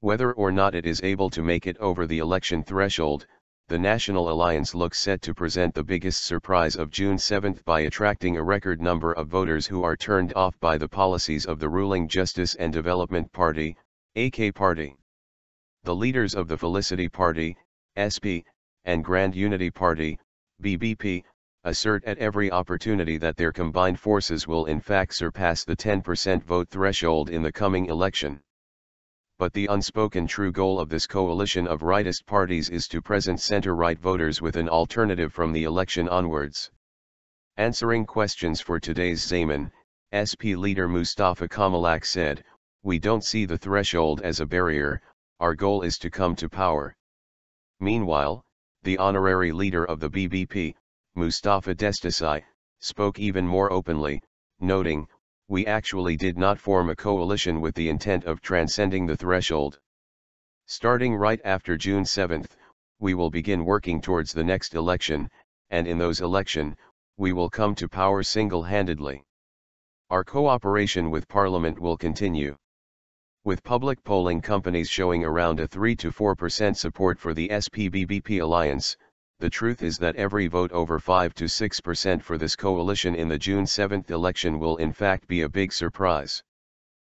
Whether or not it is able to make it over the election threshold, the National Alliance looks set to present the biggest surprise of June 7 by attracting a record number of voters who are turned off by the policies of the ruling Justice and Development Party, AK Party. The leaders of the Felicity Party, SP, and Grand Unity Party, BBP, assert at every opportunity that their combined forces will in fact surpass the 10% vote threshold in the coming election. But the unspoken true goal of this coalition of rightist parties is to present center-right voters with an alternative from the election onwards. Answering questions for today's Zaman, SP leader Mustafa Kamalak said, "We don't see the threshold as a barrier, our goal is to come to power." Meanwhile, the honorary leader of the BBP, Mustafa Destici, spoke even more openly, noting, "We actually did not form a coalition with the intent of transcending the threshold. Starting right after June 7, we will begin working towards the next election, and in those elections, we will come to power single-handedly. Our cooperation with Parliament will continue." With public polling companies showing around a 3 to 4% support for the SP-BBP alliance, the truth is that every vote over 5 to 6% for this coalition in the June 7 election will in fact be a big surprise.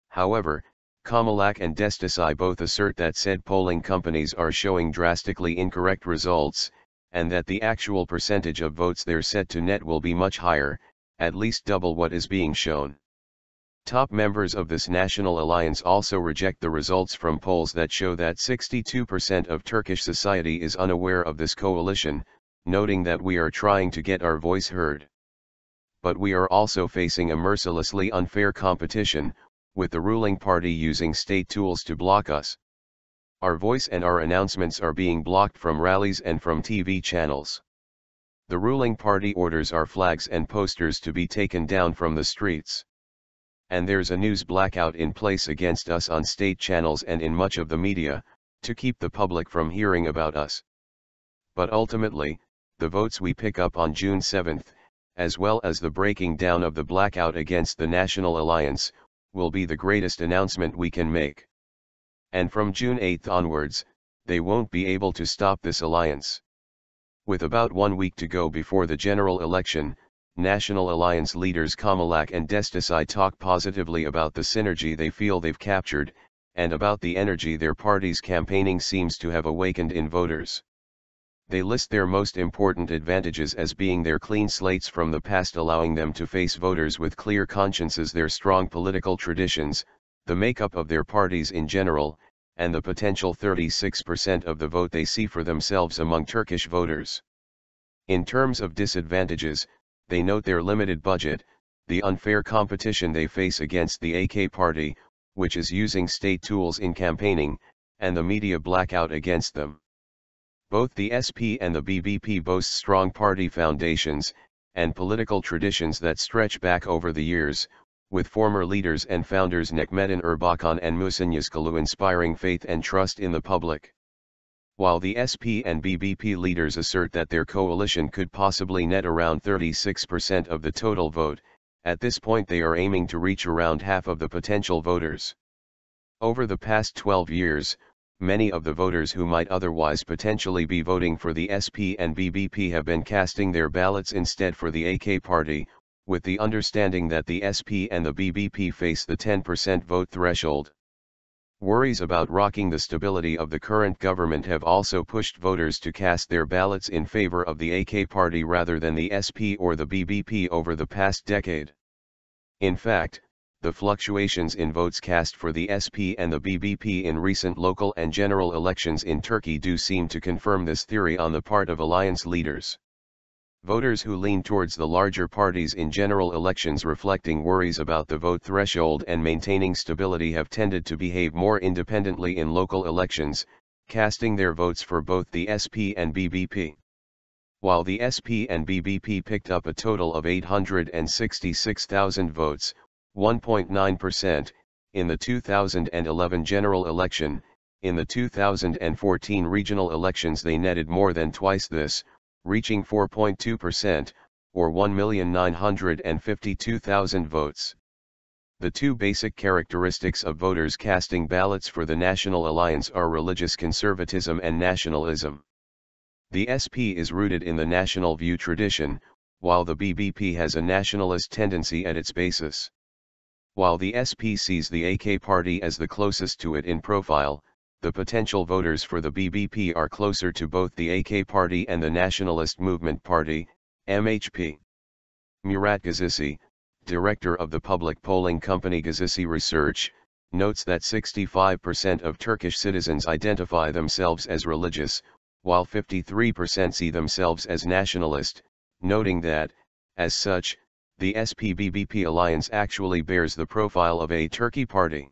However, Kamalak and Destici both assert that said polling companies are showing drastically incorrect results, and that the actual percentage of votes they're set to net will be much higher, at least double what is being shown. Top members of this national alliance also reject the results from polls that show that 62% of Turkish society is unaware of this coalition, noting that we are trying to get our voice heard. But we are also facing a mercilessly unfair competition, with the ruling party using state tools to block us. Our voice and our announcements are being blocked from rallies and from TV channels. The ruling party orders our flags and posters to be taken down from the streets. And there's a news blackout in place against us on state channels and in much of the media, to keep the public from hearing about us. But ultimately, the votes we pick up on June 7, as well as the breaking down of the blackout against the National Alliance, will be the greatest announcement we can make. And from June 8 onwards, they won't be able to stop this alliance. With about 1 week to go before the general election, National Alliance leaders Kamalak and Destici talk positively about the synergy they feel they've captured, and about the energy their party's campaigning seems to have awakened in voters. They list their most important advantages as being their clean slates from the past, allowing them to face voters with clear consciences, their strong political traditions, the makeup of their parties in general, and the potential 36% of the vote they see for themselves among Turkish voters. In terms of disadvantages, they note their limited budget, the unfair competition they face against the AK party, which is using state tools in campaigning, and the media blackout against them. Both the SP and the BBP boast strong party foundations, and political traditions that stretch back over the years, with former leaders and founders Necmettin Erbakan and Muhsin Yazıcıoğlu inspiring faith and trust in the public. While the SP and BBP leaders assert that their coalition could possibly net around 36% of the total vote, at this point they are aiming to reach around half of the potential voters. Over the past 12 years, many of the voters who might otherwise potentially be voting for the SP and BBP have been casting their ballots instead for the AK party, with the understanding that the SP and the BBP face the 10% vote threshold. Worries about rocking the stability of the current government have also pushed voters to cast their ballots in favor of the AK party rather than the SP or the BBP over the past decade. In fact, the fluctuations in votes cast for the SP and the BBP in recent local and general elections in Turkey do seem to confirm this theory on the part of alliance leaders. Voters who lean towards the larger parties in general elections, reflecting worries about the vote threshold and maintaining stability, have tended to behave more independently in local elections, casting their votes for both the SP and BBP. While the SP and BBP picked up a total of 866,000 votes, 1.9%, in the 2011 general election, in the 2014 regional elections they netted more than twice this, reaching 4.2%, or 1,952,000 votes. The two basic characteristics of voters casting ballots for the National Alliance are religious conservatism and nationalism. The SP is rooted in the national view tradition, while the BBP has a nationalist tendency at its basis. While the SP sees the AK party as the closest to it in profile, the potential voters for the BBP are closer to both the AK party and the Nationalist Movement Party, MHP. Murat Gazisi, director of the public polling company Gazisi Research, notes that 65% of Turkish citizens identify themselves as religious, while 53% see themselves as nationalist, noting that, as such, the SP-BBP alliance actually bears the profile of a Turkey party.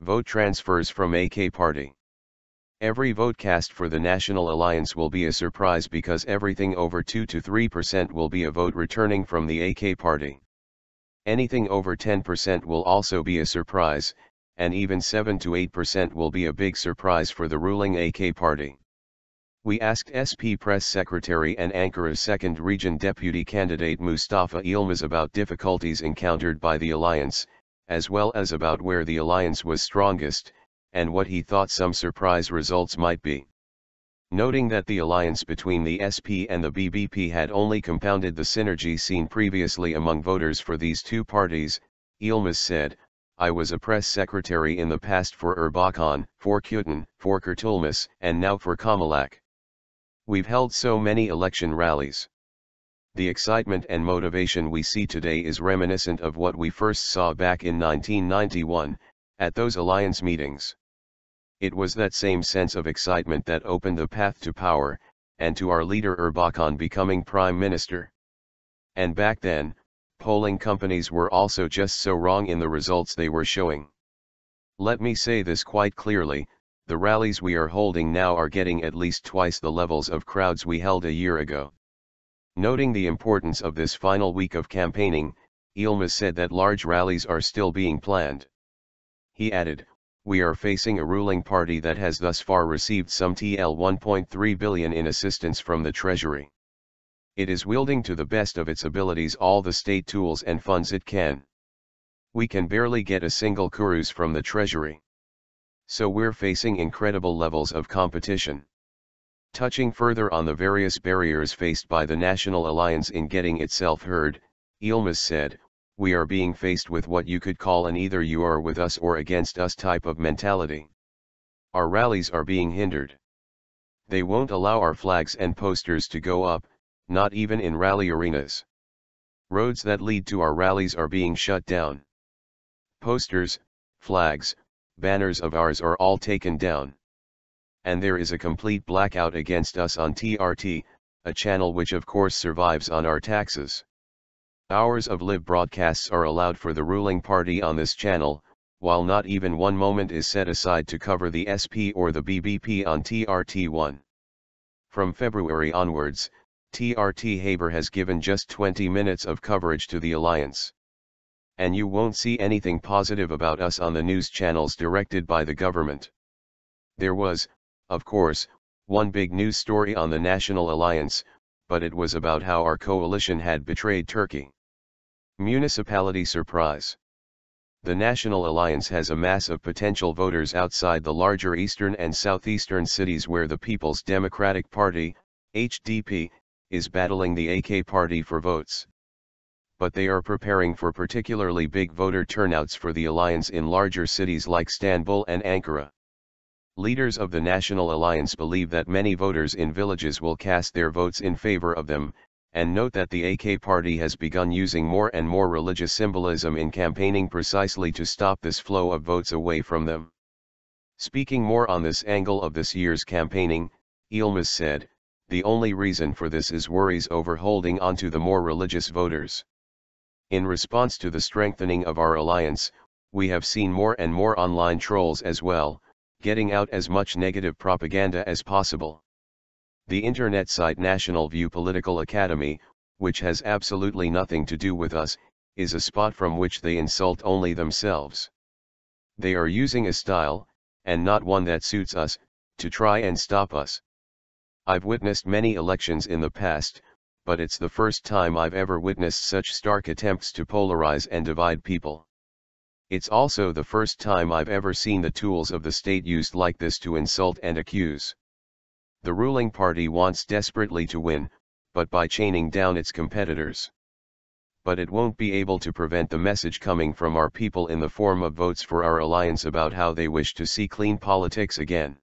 Vote transfers from AK party. Every vote cast for the National Alliance will be a surprise because everything over 2 to 3% will be a vote returning from the AK party. Anything over 10% will also be a surprise, and even 7 to 8% will be a big surprise for the ruling AK party. We asked SP Press Secretary and Ankara's 2nd Region Deputy candidate Mustafa Yilmaz about difficulties encountered by the alliance, as well as about where the alliance was strongest, and what he thought some surprise results might be. Noting that the alliance between the SP and the BBP had only compounded the synergy seen previously among voters for these two parties, Yilmaz said, "I was a press secretary in the past for Erbakan, for Kutan, for Kurtulmus, and now for Kamalak. We've held so many election rallies. The excitement and motivation we see today is reminiscent of what we first saw back in 1991, at those alliance meetings. It was that same sense of excitement that opened the path to power, and to our leader Erbakan becoming prime minister. And back then, polling companies were also just so wrong in the results they were showing. Let me say this quite clearly, the rallies we are holding now are getting at least twice the levels of crowds we held a year ago." Noting the importance of this final week of campaigning, Yilmaz said that large rallies are still being planned. He added, "We are facing a ruling party that has thus far received some TL 1.3 billion in assistance from the Treasury. It is wielding to the best of its abilities all the state tools and funds it can. We can barely get a single kurus from the Treasury. So we're facing incredible levels of competition." Touching further on the various barriers faced by the National Alliance in getting itself heard, Yilmaz said, "We are being faced with what you could call an either you are with us or against us type of mentality. Our rallies are being hindered. They won't allow our flags and posters to go up, not even in rally arenas. Roads that lead to our rallies are being shut down. Posters, flags, banners of ours are all taken down. And there is a complete blackout against us on TRT, a channel which of course survives on our taxes. Hours of live broadcasts are allowed for the ruling party on this channel, while not even one moment is set aside to cover the SP or the BBP on TRT1. From February onwards, TRT Haber has given just 20 minutes of coverage to the alliance. And you won't see anything positive about us on the news channels directed by the government. There was, of course, one big news story on the National Alliance, but it was about how our coalition had betrayed Turkey. Municipality surprise. The National Alliance has a mass of potential voters outside the larger eastern and southeastern cities where the People's Democratic Party, HDP, is battling the AK party for votes. But they are preparing for particularly big voter turnouts for the alliance in larger cities like Istanbul and Ankara. Leaders of the National Alliance believe that many voters in villages will cast their votes in favor of them, and note that the AK party has begun using more and more religious symbolism in campaigning precisely to stop this flow of votes away from them. Speaking more on this angle of this year's campaigning, Yilmaz said, "The only reason for this is worries over holding onto the more religious voters. In response to the strengthening of our alliance, we have seen more and more online trolls as well, getting out as much negative propaganda as possible. The internet site National View Political Academy, which has absolutely nothing to do with us, is a spot from which they insult only themselves. They are using a style, and not one that suits us, to try and stop us. I've witnessed many elections in the past, but it's the first time I've ever witnessed such stark attempts to polarize and divide people. It's also the first time I've ever seen the tools of the state used like this to insult and accuse. The ruling party wants desperately to win, but by chaining down its competitors. But it won't be able to prevent the message coming from our people in the form of votes for our alliance about how they wish to see clean politics again.